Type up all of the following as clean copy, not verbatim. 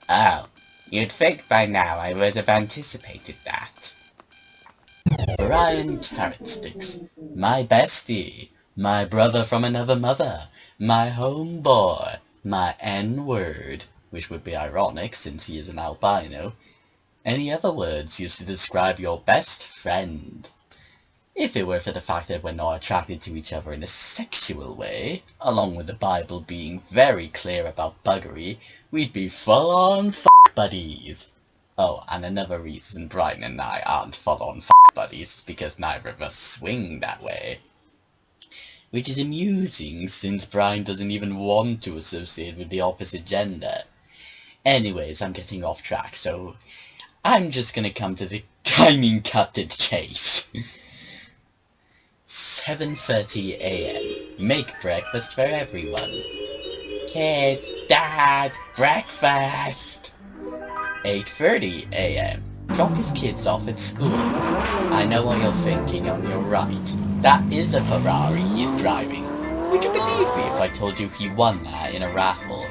Oh, you'd think by now I would have anticipated that. Brian Carrotsticks, my bestie, my brother from another mother, my homeboy, my N-word, which would be ironic since he is an albino. Any other words used to describe your best friend? If it were for the fact that we're not attracted to each other in a sexual way, along with the Bible being very clear about buggery, we'd be full-on buddies. Oh, and another reason Brian and I aren't full-on buddies is because neither of us swing that way. Which is amusing, since Brian doesn't even want to associate with the opposite gender. Anyways, I'm getting off track, so I'm just gonna come to the cut to the chase. 7:30 AM. Make breakfast for everyone. Kids, Dad, breakfast! 8:30 AM. Drop his kids off at school. I know what you're thinking on your right. That is a Ferrari he's driving. Would you believe me if I told you he won that in a raffle?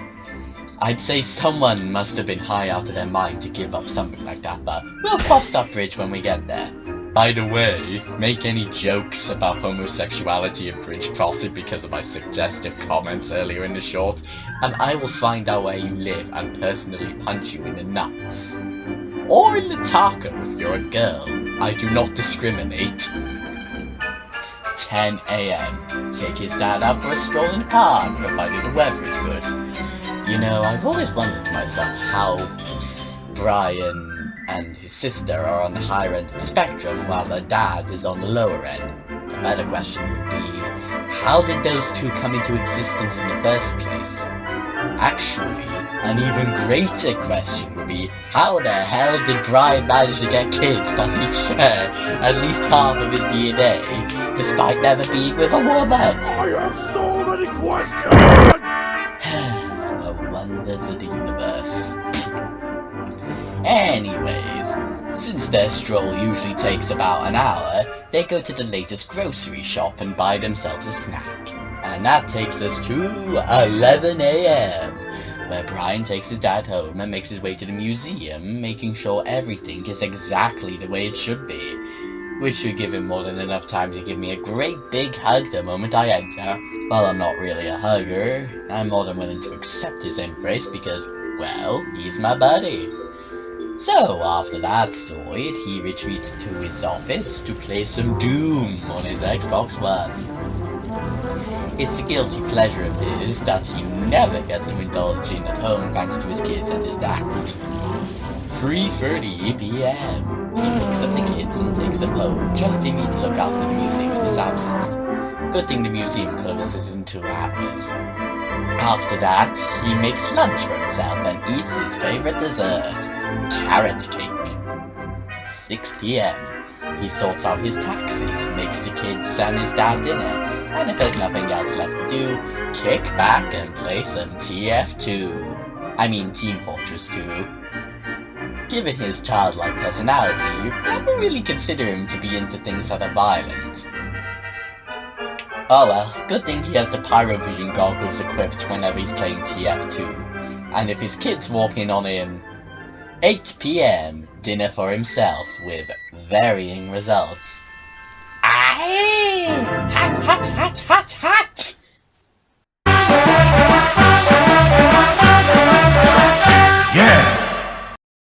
I'd say someone must have been high out of their mind to give up something like that, but we'll cross that bridge when we get there. By the way, make any jokes about homosexuality and bridge crossing because of my suggestive comments earlier in the short, and I will find out where you live and personally punch you in the nuts. Or in the taco if you're a girl. I do not discriminate. 10 AM. Take his dad out for a stroll in the park, provided the weather is good. You know, I've always wondered to myself how Brian and his sister are on the higher end of the spectrum while their dad is on the lower end. A better question would be, how did those two come into existence in the first place? Actually, an even greater question would be, how the hell did Brian manage to get kids that he share at least half of his DNA, despite never being with a woman? I have so many questions! The wonders of the universe. Anyways, since their stroll usually takes about an hour, they go to the latest grocery shop and buy themselves a snack. And that takes us to 11 AM, where Brian takes his dad home and makes his way to the museum, making sure everything is exactly the way it should be, which should give him more than enough time to give me a great big hug the moment I enter. While I'm not really a hugger, I'm more than willing to accept his embrace because, well, he's my buddy. So, after that's sorted, he retreats to his office to play some Doom on his Xbox One. It's a guilty pleasure of his that he never gets to indulge in at home thanks to his kids and his dad. 3:30 PM. He picks up the kids and takes them home, just to me to look after the museum in his absence. Good thing the museum closes in 2 hours. After that, he makes lunch for himself and eats his favorite dessert, carrot cake. 6 PM. He sorts out his taxis, makes the kids and his dad dinner, and if there's nothing else left to do, kick back and play some TF2. I mean Team Fortress 2. Given his childlike personality, you'd never really consider him to be into things that are violent. Oh well, good thing he has the pyrovision goggles equipped whenever he's playing TF2. And if his kids walk in on him, 8 PM, dinner for himself, with varying results. Aye! Hot, hot, hot, hot!